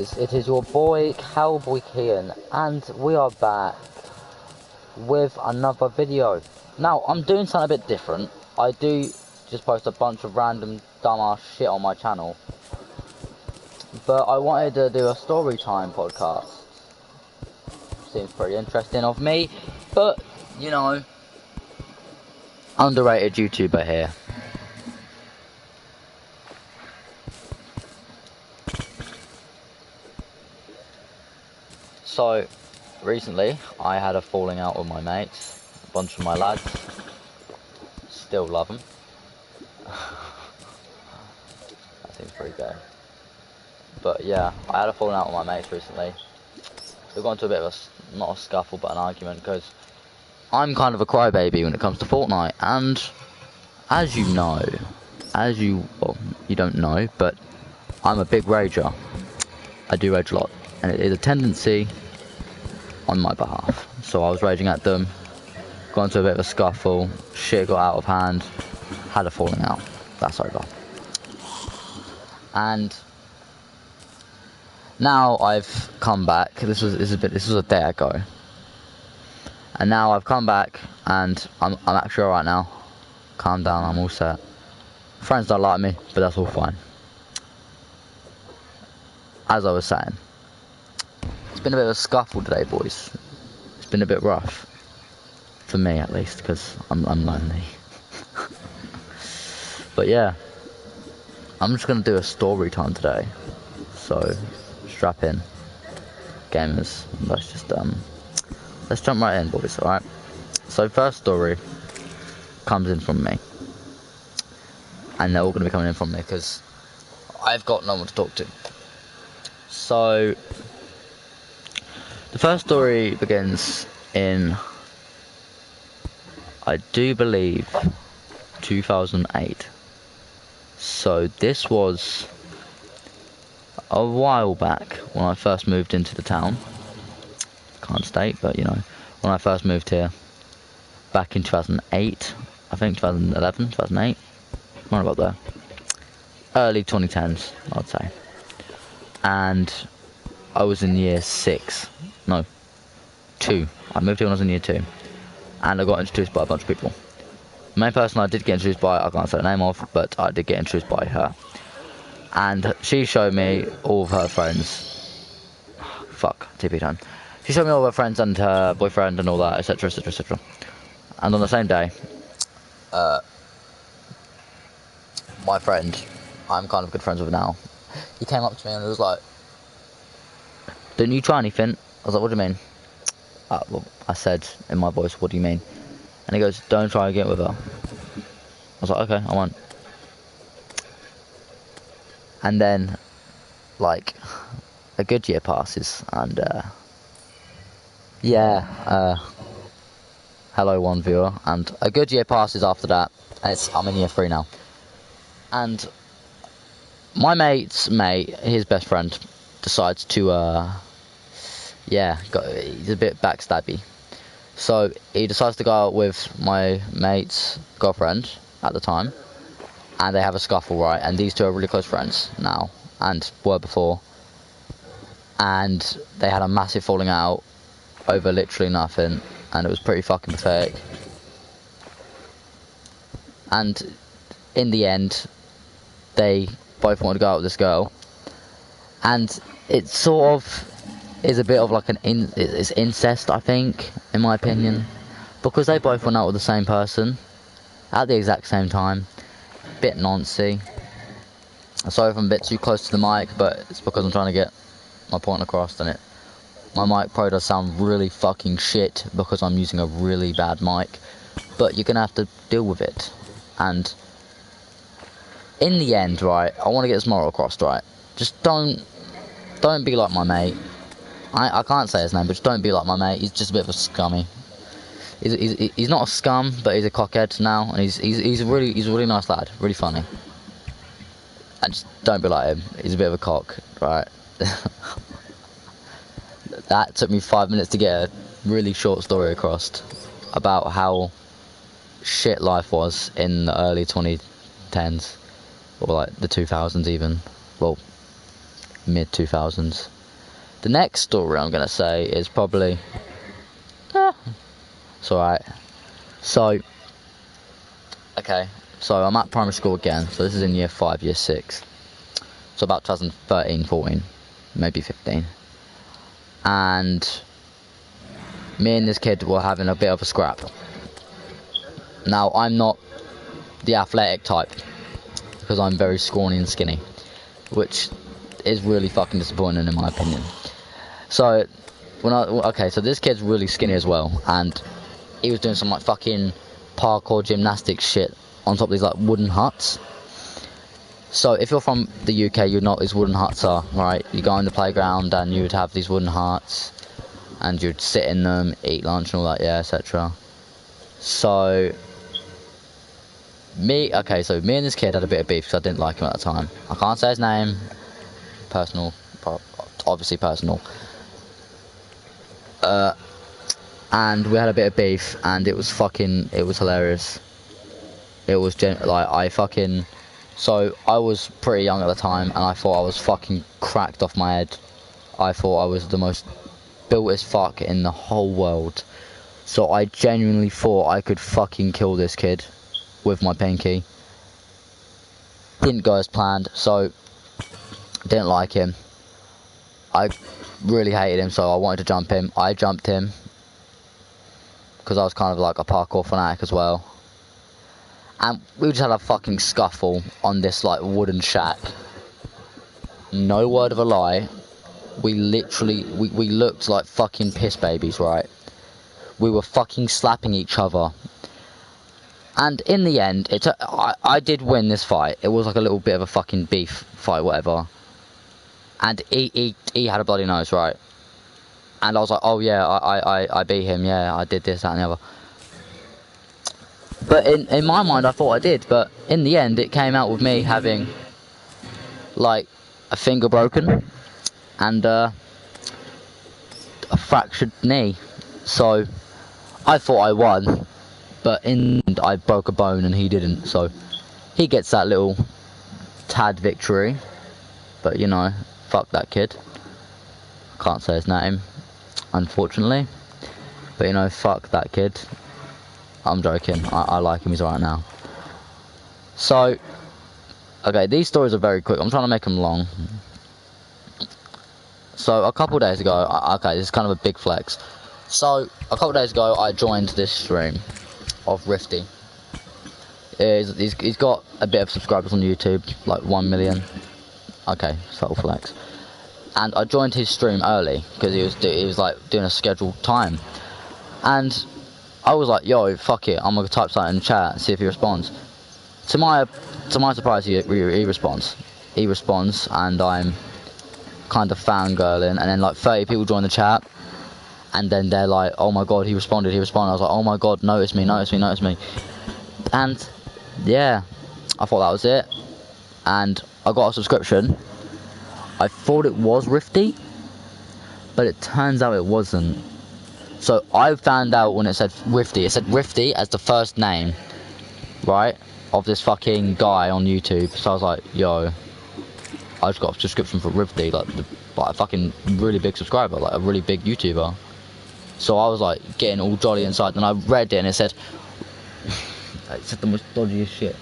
It is your boy Cowboy Kian, and we are back with another video. Now, I'm doing something a bit different. I do just post a bunch of random dumbass shit on my channel, but I wanted to do a Storytime podcast. Seems pretty interesting of me, but you know, underrated YouTuber here. So, recently, I had a falling out with my mates, a bunch of my lads. Still love them. That seems pretty gay. But yeah, I had a falling out with my mates recently. We got into a bit of a, not a scuffle, but an argument, because I'm kind of a crybaby when it comes to Fortnite. And as you know, well, you don't know, but I'm a big rager. I do rage a lot, and it is a tendency on my behalf. So I was raging at them, got into a bit of a scuffle, shit got out of hand, had a falling out. That's over. And now I've come back. This was a day ago, and now I've come back, and I'm actually alright now. Calm down, I'm all set. Friends don't like me, but that's all fine. As I was saying, it's been a bit of a scuffle today, boys. It's been a bit rough. For me, at least, because I'm lonely. But yeah, I'm just going to do a story time today. So, strap in, gamers. Let's jump right in, boys, alright? So, first story comes in from me. And they're all going to be coming in from me, because I've got no one to talk to. So, the first story begins in, I do believe, 2008. So this was a while back when I first moved into the town. Can't state, but you know, when I first moved here, back in 2008, I think 2011, 2008, right about there. Early 2010s, I'd say. And I was in year 2. I moved here when I was in year 2. And I got introduced by a bunch of people. The main person I did get introduced by, I can't say the name of, but I did get introduced by her. And she showed me all of her friends. Fuck, TP time. She showed me all of her friends and her boyfriend and all that, etc, etc, etc. And on the same day, my friend, I'm kind of good friends with now, he came up to me and he was like, "Didn't you try anything?" I was like, "What do you mean?" Well, I said in my voice, "What do you mean?" And he goes, "Don't try again with her." I was like, "Okay, I won't." And then, like, a good year passes, and hello one viewer, and a good year passes after that, and I'm in year 3 now. And my mate's mate, his best friend, decides to, he's a bit backstabby. So he decides to go out with my mate's girlfriend at the time, and they have a scuffle, right? And these two are really close friends now, and were before. And they had a massive falling out over literally nothing, and it was pretty fucking pathetic. And in the end, they both wanted to go out with this girl, and it sort of is a bit of like it's incest, I think, in my opinion, because they both went out with the same person at the exact same time. Bit noncy. Sorry if I'm a bit too close to the mic, but it's because I'm trying to get my point across, and my mic probably does sound really fucking shit because I'm using a really bad mic, but you're gonna have to deal with it. And in the end, right, I want to get this moral across, right? Just don't be like my mate. I can't say his name, but just don't be like my mate. He's just a bit of a scummy. He's not a scum, but he's a cockhead now, and he's a really nice lad, really funny. And just don't be like him. He's a bit of a cock, right? That took me 5 minutes to get a really short story across about how shit life was in the early 2010s, or like the 2000s even. Well, mid 2000s. The next story I'm gonna say is probably, it's alright. So, okay, so I'm at primary school again. So this is in year 5, year 6. So about 2013, 14, maybe 15. And me and this kid were having a bit of a scrap. Now, I'm not the athletic type, because I'm very scrawny and skinny, which is really fucking disappointing in my opinion. So, so this kid's really skinny as well, and he was doing some like fucking parkour gymnastics shit on top of these like wooden huts. So if you're from the UK, you know what these wooden huts are, right? You go in the playground and you would have these wooden huts, and you'd sit in them, eat lunch and all that, yeah, etc. So me and this kid had a bit of beef because I didn't like him at the time. I can't say his name, obviously personal. And we had a bit of beef, and it was hilarious. It was so I was pretty young at the time, and I thought I was fucking cracked off my head. I thought I was the most built as fuck in the whole world. So I genuinely thought I could fucking kill this kid with my pinky. Didn't go as planned, so didn't like him. I really hated him, so I wanted to jump him. I jumped him because I was kind of like a parkour fanatic as well. And we just had a fucking scuffle on this like wooden shack. No word of a lie. We literally, we looked like fucking piss babies, right? We were fucking slapping each other. And in the end, I did win this fight. It was like a little bit of a fucking beef fight, whatever. And he had a bloody nose, right? And I was like, oh yeah, I beat him, yeah, I did this, that and the other. But in my mind, I thought I did, but in the end, it came out with me having, like, a finger broken and a fractured knee. So, I thought I won, but in the end, I broke a bone and he didn't. So, he gets that little tad victory, but you know, fuck that kid. Can't say his name, unfortunately, but you know, fuck that kid. I'm joking, I like him, he's alright now. So, okay, these stories are very quick, I'm trying to make them long. So, a couple days ago, okay, this is kind of a big flex. So, a couple days ago, I joined this stream of Rifty. He's got a bit of subscribers on YouTube, like 1 million. Okay, subtle flex. And I joined his stream early, because he was like doing a scheduled time. And I was like, yo, fuck it, I'm gonna type something in chat and see if he responds. To my surprise, he responds. He responds, and I'm kind of fangirling, and then like 30 people join the chat, and then they're like, oh my god, he responded. I was like, oh my god, notice me. And yeah, I thought that was it, and I got a subscription. I thought it was Rifty, but it turns out it wasn't. So I found out when it said Rifty, it said Rifty as the first name, right, of this fucking guy on YouTube. So I was like, yo, I just got a subscription for Rifty, like a fucking really big subscriber, like a really big YouTuber. So I was like getting all jolly inside, and I read it and it said the most dodgiest shit.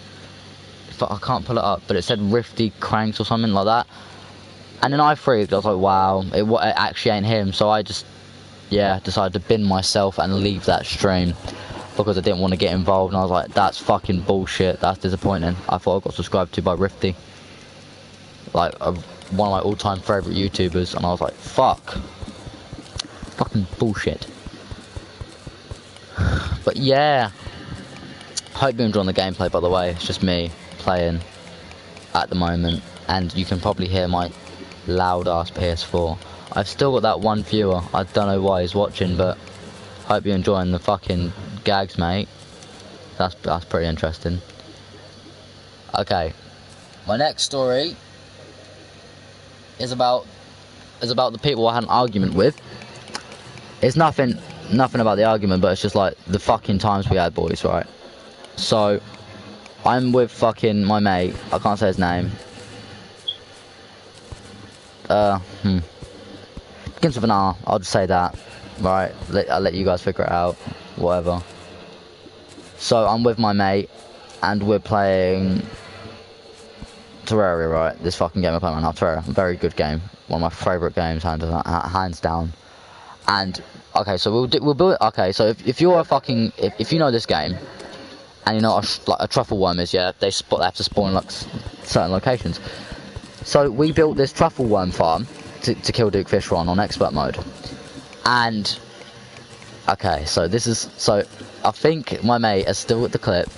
I can't pull it up, but it said Rifty Cranks or something like that. And then I freaked. I was like, wow, it actually ain't him. So I just, decided to bin myself and leave that stream because I didn't want to get involved. And I was like, that's fucking bullshit. That's disappointing. I thought I got subscribed to by Rifty, like one of my all-time favourite YouTubers, and I was like, fuck. Fucking bullshit. But yeah, hope you're enjoying the gameplay, by the way. It's just me playing at the moment, and you can probably hear my loud ass PS4. I've still got that one viewer. I don't know why he's watching, but hope you're enjoying the fucking gags, mate. That's pretty interesting. Okay, my next story is about the people I had an argument with. It's nothing about the argument, but it's just like the fucking times we had, boys, right? So I'm with fucking my mate, I can't say his name. Begins with an R. I'll just say that. Right, I'll let you guys figure it out. Whatever. So I'm with my mate, and we're playing Terraria, right? This fucking game we're playing right now, Terraria. Very good game. One of my favourite games, hands down. And okay, so we'll build. Okay, so if you're a fucking if you know this game, and you know what a truffle worm is, yeah, they have to spawn in like certain locations. So we built this truffle worm farm to kill Duke Fish on expert mode. And okay, so I think my mate is still at the clip,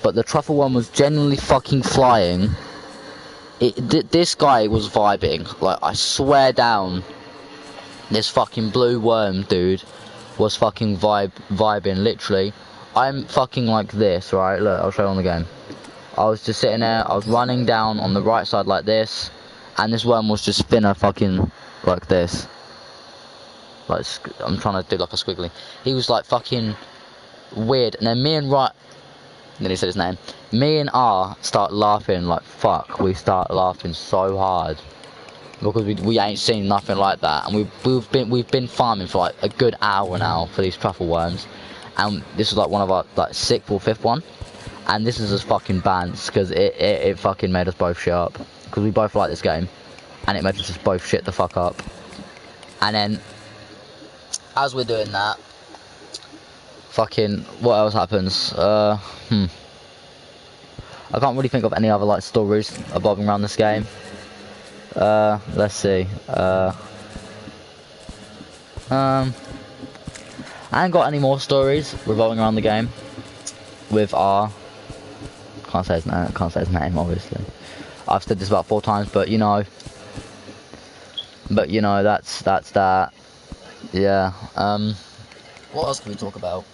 but the truffle worm was genuinely fucking flying. This guy was vibing, like I swear down. This fucking blue worm dude was fucking vibing, literally. I'm fucking like this, right? Look, I'll show you on the game. I was just sitting there, I was running down on the right side like this, and this worm was just spinning fucking like this. Like, I'm trying to do like a squiggly. He was like fucking weird, and then then he said his name. Me and R start laughing like fuck. We start laughing so hard. Because we ain't seen nothing like that, and we've been farming for like a good hour now for these truffle worms, and this is like one of our like 6th or 5th one, and this is just fucking bans because it fucking made us both shit up because we both like this game, and it made us just both shit the fuck up. And then as we're doing that, fucking what else happens? I can't really think of any other like stories revolving around this game. Let's see. I ain't got any more stories revolving around the game with R. Can't say his name, obviously. I've said this about 4 times, but you know. That's that. Yeah. What else can we talk about?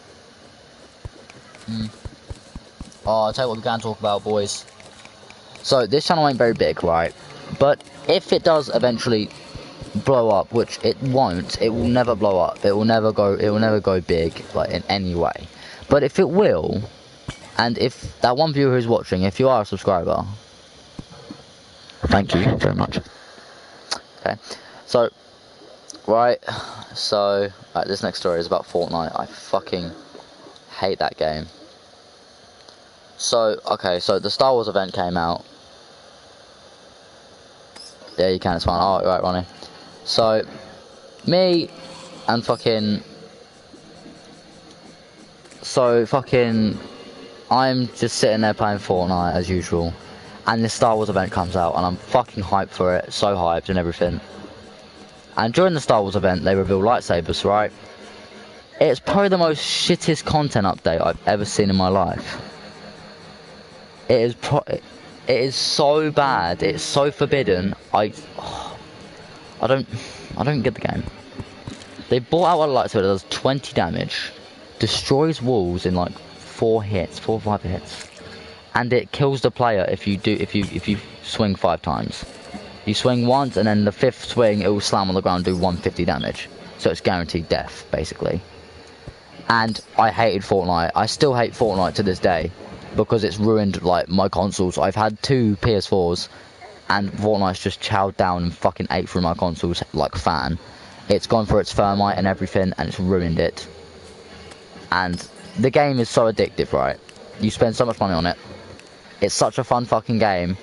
Oh, I'll tell you what we can talk about, boys. So this channel ain't very big, right? But if it does eventually blow up, which it won't, it will never blow up. It will never go big, like in any way. But if it will, and if that one viewer who's watching, if you are a subscriber, thank you very much. Okay, so this next story is about Fortnite. I fucking hate that game. So the Star Wars event came out. Yeah, you can, it's fine. Oh, right, Ronnie. So, me and I'm just sitting there playing Fortnite as usual, and this Star Wars event comes out, and I'm fucking hyped for it, so hyped and everything. And during the Star Wars event, they reveal lightsabers, right? It's probably the most shittest content update I've ever seen in my life. It is so bad. It's so forbidden. I don't get the game. They brought out a lightsaber that does 20 damage, destroys walls in like 4 or 5 hits, and it kills the player if you swing 5 times. You swing once, and then the 5th swing it will slam on the ground and do 150 damage. So it's guaranteed death, basically. And I hated Fortnite. I still hate Fortnite to this day, because it's ruined like my consoles. I've had 2 PS4s, and Fortnite's just chowed down and fucking ate through my consoles like fan. It's gone for its thermite and everything, and it's ruined it. And the game is so addictive, right? You spend so much money on it. It's such a fun fucking game,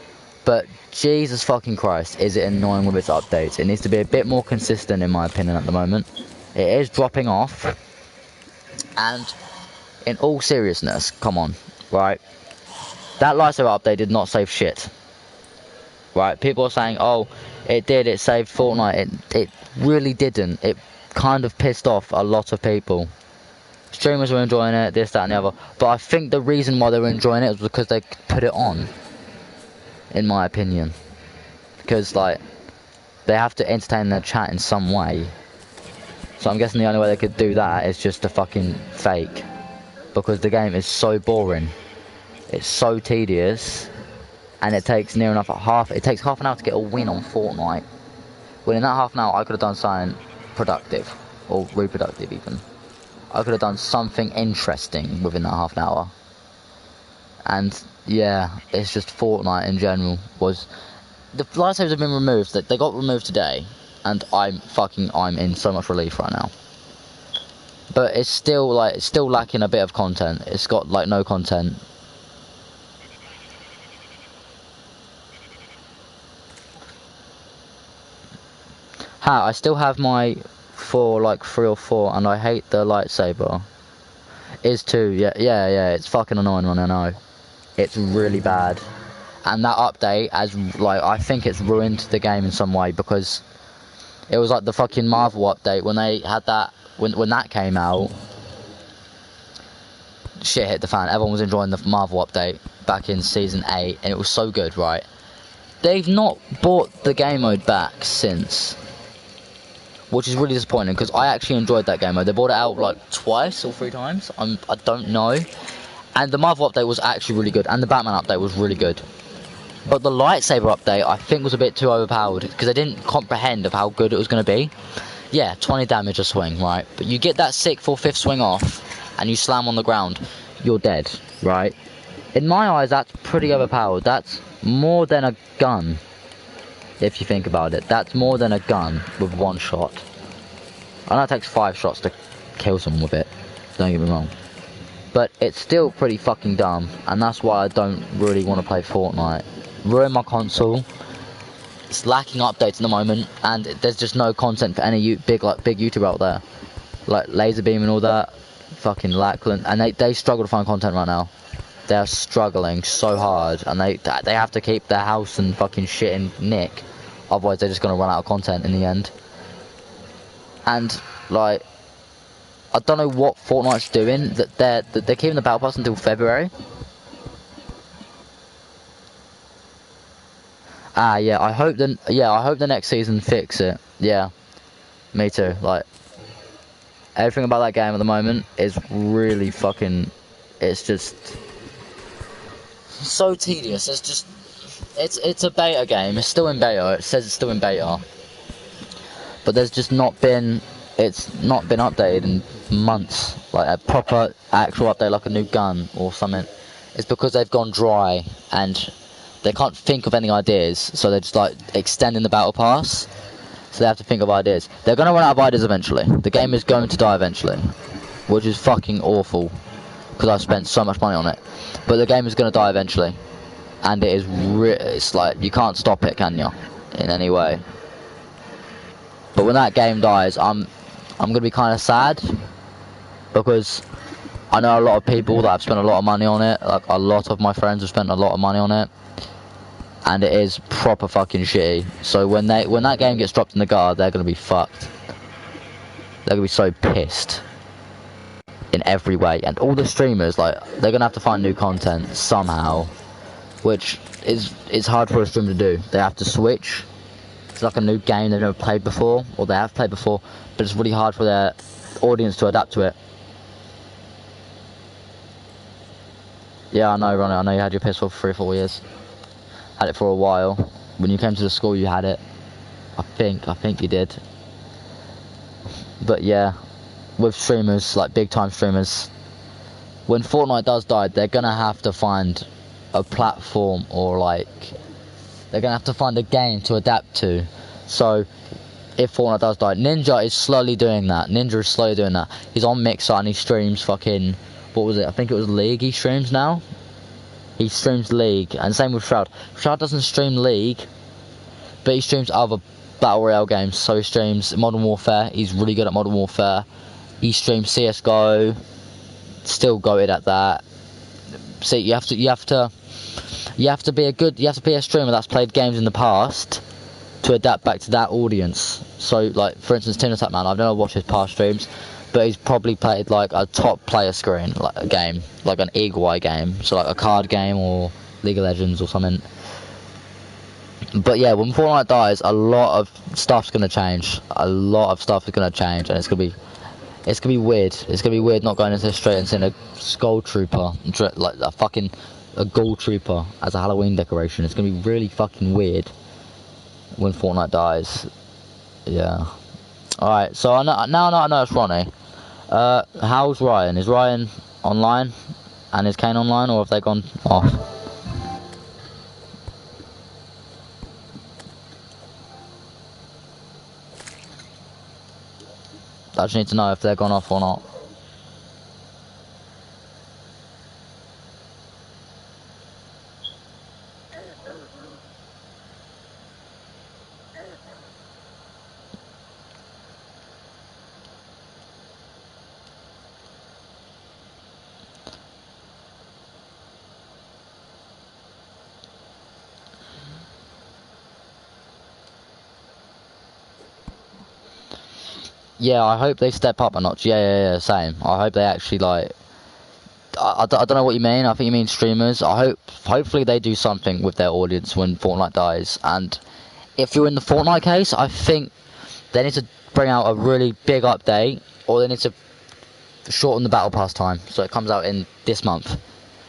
but Jesus fucking Christ, is it annoying with its updates. It needs to be a bit more consistent, in my opinion, at the moment. It is dropping off, and in all seriousness, come on. Right, that lightsaber update did not save shit. Right, people are saying, oh, it did, it saved Fortnite. It really didn't. It kind of pissed off a lot of people. Streamers were enjoying it, this, that and the other. But I think the reason why they were enjoying it was because they put it on, in my opinion. Because, like, they have to entertain their chat in some way. So I'm guessing the only way they could do that is just to fucking fake. Because the game is so boring. It's so tedious. And it takes near enough half an hour to get a win on Fortnite. Well, in that half an hour, I could have done something productive. Or reproductive, even. I could have done something interesting within that half an hour. And, yeah, it's just Fortnite in general was... the lightsabers have been removed. They got removed today, and I'm in so much relief right now. But it's still lacking a bit of content. It's got like no content. I still have my 3 or 4, and I hate the lightsaber. Is 2, yeah. It's fucking annoying when I know. It's really bad. And that update I think it's ruined the game in some way, because it was like the fucking Marvel update when they had that when that came out. Shit hit the fan. Everyone was enjoying the Marvel update back in season 8, and it was so good, right? They've not brought the game mode back since, which is really disappointing, because I actually enjoyed that game mode. They brought it out like twice or 3 times. I don't know. And the Marvel update was actually really good, and the Batman update was really good. But the lightsaber update, I think, was a bit too overpowered, because they didn't comprehend of how good it was going to be. Yeah, 20 damage a swing, right? But you get that 6th or 5th swing off, and you slam on the ground, you're dead, right? In my eyes, that's pretty overpowered. That's more than a gun, if you think about it. That's more than a gun with 1 shot. I know it takes 5 shots to kill someone with it, don't get me wrong. But it's still pretty fucking dumb, and that's why I don't really want to play Fortnite. Ruin my console. It's lacking updates at the moment, and there's just no content for any big YouTuber out there, like Laserbeam and all that. Fucking Lackland, and they struggle to find content right now. They're struggling so hard, and they have to keep their house and fucking shit in nick, otherwise they're just gonna run out of content in the end. And like, I don't know what Fortnite's doing, that they're keeping the battle pass until February. Yeah, I hope the next season fix it. Yeah, me too. Like, everything about that game at the moment is really fucking, it's just so tedious. It's a beta game. It's still in beta. It says it's still in beta, but there's just it's not been updated in months, like a proper actual update, like a new gun or something. It's because they've gone dry and they can't think of any ideas, so they're just like extending the battle pass, so they have to think of ideas. They're going to run out of ideas eventually. The game is going to die eventually, which is fucking awful, because I've spent so much money on it. But the game is going to die eventually, and it's like, you can't stop it, can you, in any way? But when that game dies, I'm going to be kind of sad, because I know a lot of people that have spent a lot of money on it. Like, a lot of my friends have spent a lot of money on it, and it is proper fucking shitty. So when that game gets dropped in the gutter, they're going to be fucked. They're going to be so pissed in every way. And all the streamers, like, they're going to have to find new content somehow, which is hard for a streamer to do. They have to switch. It's like a new game they've never played before, or they have played before, but it's really hard for their audience to adapt to it. Yeah, I know, Ronnie, I know you had your PS4 for 3 or 4 years. Had it for a while. When you came to the school, you had it. I think you did. But yeah, with streamers, like big time streamers, when Fortnite does die, they're gonna have to find a platform, or like, they're gonna have to find a game to adapt to. So if Fortnite does die, Ninja is slowly doing that. He's on Mixer and he streams fucking, what was it? I think it was League he streams now. He streams League, and same with Shroud. Shroud doesn't stream League, but he streams other Battle Royale games. So he streams Modern Warfare, he's really good at Modern Warfare. He streams CSGO, still goated at that. See, you have to be a streamer that's played games in the past to adapt back to that audience. So, like, for instance, Tim the Tap Man, I've never watched his past streams, but he's probably played like a top player screen, like a game, like an Eagle Eye game, so like a card game or League of Legends or something. But yeah, when Fortnite dies, a lot of stuff's gonna change. And it's gonna be weird. It's gonna be weird not going into the street and seeing a skull trooper, like a gold trooper as a Halloween decoration. It's gonna be really fucking weird when Fortnite dies. Yeah. Alright, so now I know it's Ronnie. How's Ryan? Is Ryan online? And is Kane online, or have they gone off? I just need to know if they're gone off or not. Yeah, I hope they step up a notch. Yeah, same. I hope they actually, like... I don't know what you mean. I think you mean streamers. Hopefully they do something with their audience when Fortnite dies. And if you're in the Fortnite case, I think they need to bring out a really big update, or they need to shorten the Battle Pass time so it comes out in this month.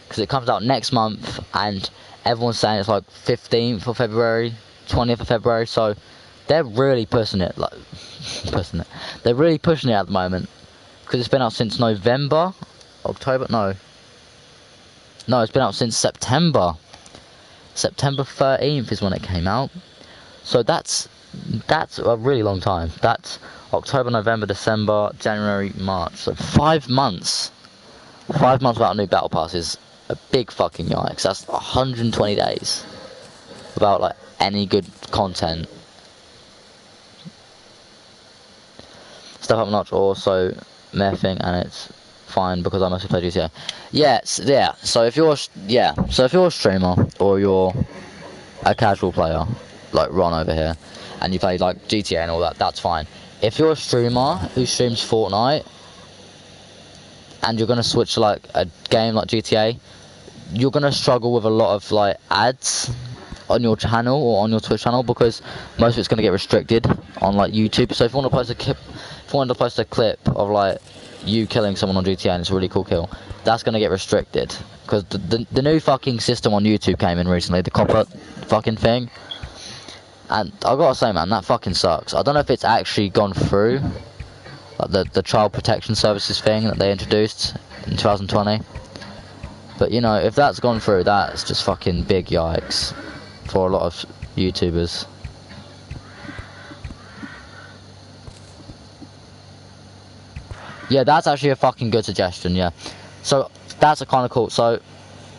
Because it comes out next month, and everyone's saying it's like 15th of February, 20th of February, so they're really pushing it. They're really pushing it at the moment. Because it's been out since November? October? No, it's been out since September. September 13th is when it came out. So that's a really long time. That's October, November, December, January, March. So 5 months. 5 months without a new Battle Pass is a big fucking yikes. That's 120 days without like any good content. Step up a notch also mething, and it's fine because I mostly play GTA. Yeah. So if you're a streamer or you're a casual player like Ron over here, and you play like GTA and all that, that's fine. If you're a streamer who streams Fortnite and you're gonna switch to like a game like GTA, you're gonna struggle with a lot of like ads on your channel or on your Twitch channel, because most of it's gonna get restricted on like YouTube. So if you want to post a clip of like you killing someone on GTA and it's a really cool kill, that's gonna get restricted because the new fucking system on YouTube came in recently, the copper fucking thing, and I gotta say, man, that fucking sucks. I don't know if it's actually gone through, like the child protection services thing that they introduced in 2020, but you know, if that's gone through, that's just fucking big yikes for a lot of YouTubers. Yeah, that's actually a fucking good suggestion, yeah. So, that's a kind of cool. So,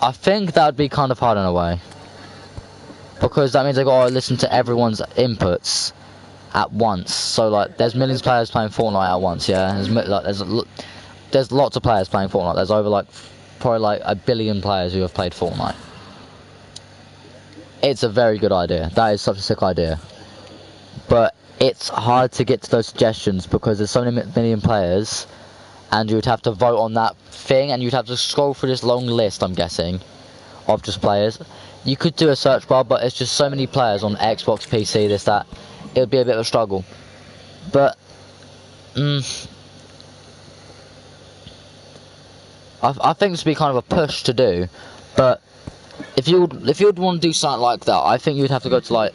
I think that would be kind of hard in a way. Because that means they've got to listen to everyone's inputs at once. So, like, there's millions of players playing Fortnite at once, yeah? There's lots of players playing Fortnite. There's over, like, probably, like, 1 billion players who have played Fortnite. It's a very good idea. That is such a sick idea. But it's hard to get to those suggestions because there's so many million players, and you would have to vote on that thing, and you'd have to scroll through this long list, I'm guessing, of just players. You could do a search bar, but it's just so many players on Xbox, PC, this, that. It would be a bit of a struggle. But I think this would be kind of a push to do. But if you'd want to do something like that, I think you'd have to go to like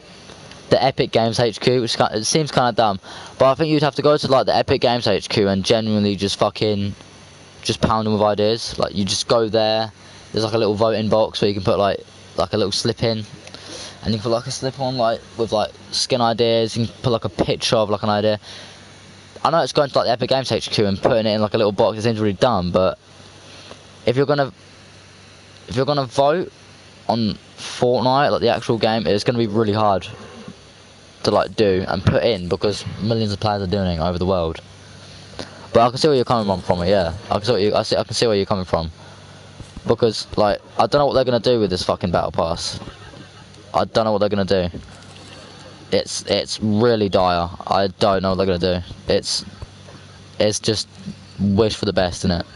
the Epic Games HQ, which it seems kind of dumb, but I think you'd have to go to like the Epic Games HQ and genuinely just pound them with ideas. Like, you just go there, there's like a little voting box where you can put like a little slip in, and you can put like a slip on like with like skin ideas. You can put like a picture of like an idea. I know it's going to like the Epic Games HQ and putting it in like a little box, it seems really dumb, but if you're gonna vote on Fortnite, like the actual game, it's gonna be really hard to like do and put in because millions of players are doing it over the world. But I can see where you're coming from. Yeah, I can see where you're coming from, because like I don't know what they're gonna do with this fucking Battle Pass. I don't know what they're gonna do. It's really dire. I don't know what they're gonna do. It's just wish for the best in it,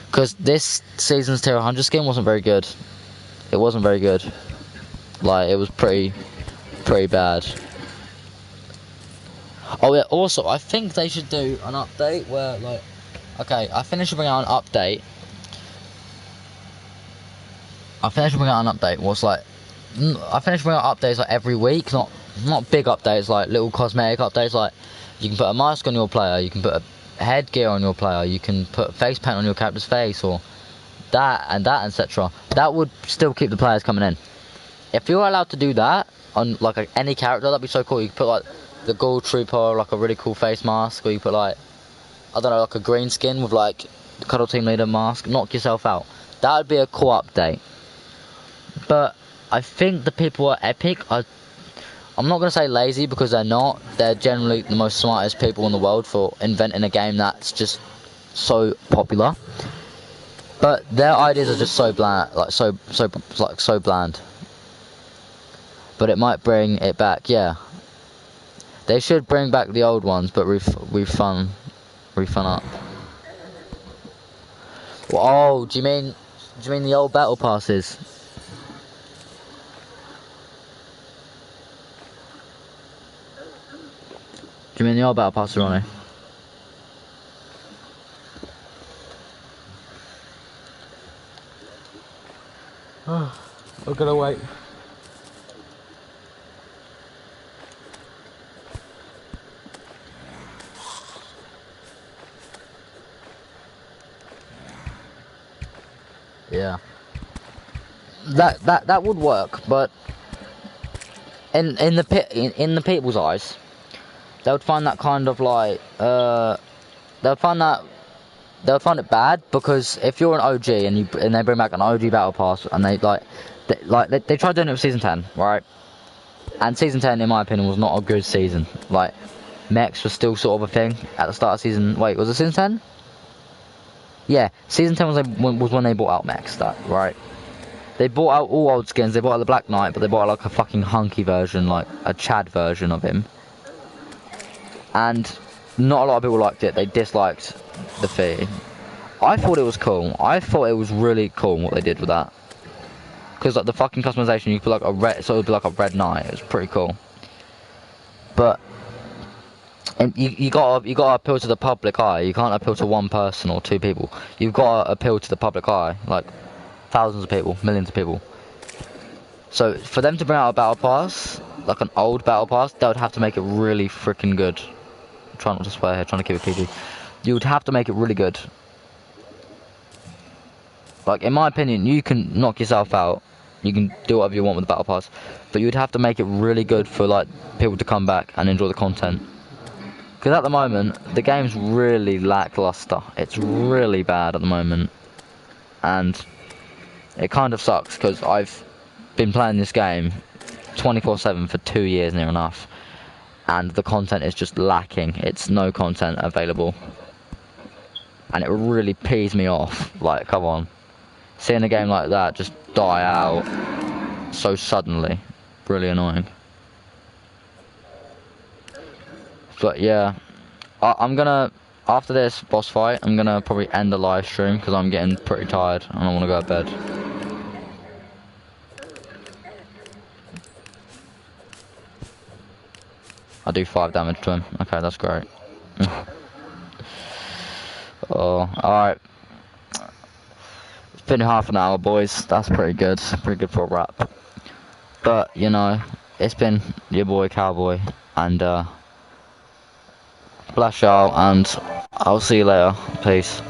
because this season's tier 100 skin wasn't very good. It wasn't very good. Like, it was pretty bad. Oh yeah, also, I think they should do an update where, like, okay, I finished bringing out an update. What's like, I finished bringing out updates like every week, not big updates, like little cosmetic updates, like you can put a mask on your player, you can put a headgear on your player, you can put face paint on your character's face, or that, etc. That would still keep the players coming in. If you're allowed to do that on like any character, that'd be so cool. You could put like the Gold Trooper, like a really cool face mask, or you put like I don't know, like a green skin with like the Cuddle Team Leader mask, knock yourself out. That would be a cool update. But I think the people at Epic are, I'm not going to say lazy because they're not. They're generally the most smartest people in the world for inventing a game that's just so popular. But their ideas are just so bland, like so bland. But it might bring it back, yeah. They should bring back the old ones, but refund up. Well, oh, do you mean the old battle passes? Do you mean the old battle passes, Ronnie? We're gonna wait. Yeah. That would work, but in the people's eyes, they would find that kind of like they would find it bad, because if you're an OG and they bring back an OG battle pass and they tried doing it with season 10, right? And season 10, in my opinion, was not a good season. Like, mechs was still sort of a thing at the start of season. Wait, was it season 10? Yeah, season 10 was when they brought out mechs, right? They brought out all old skins. They brought out the Black Knight, but they brought out like a fucking hunky version, like a Chad version of him. And not a lot of people liked it. They disliked the fee. I thought it was cool. I thought it was really cool what they did with that. Because like the fucking customization, you could put like a red, so it would be like a red knight. It was pretty cool. But and you gotta appeal to the public eye. You can't appeal to one person or two people. You've got to appeal to the public eye, like thousands of people, millions of people. So for them to bring out a battle pass, like an old battle pass, they would have to make it really freaking good. I'm trying not to swear here, trying to keep it PG. You would have to make it really good. Like, in my opinion, you can knock yourself out. You can do whatever you want with the battle pass, but you'd have to make it really good for like people to come back and enjoy the content. Because at the moment, the game's really lackluster. It's really bad at the moment, and it kind of sucks because I've been playing this game 24/7 for 2 years near enough, and the content is just lacking. It's no content available, and it really pees me off. Like, come on, seeing a game like that just die out so suddenly, really annoying. But yeah, I'm gonna, after this boss fight, I'm gonna probably end the live stream because I'm getting pretty tired and I want to go to bed. I do 5 damage to him. Okay, that's great. Oh, alright. It's been half an hour, boys. That's pretty good. Pretty good for a wrap. But, you know, it's been your boy Cowboy, and bless y'all, and I'll see you later. Peace.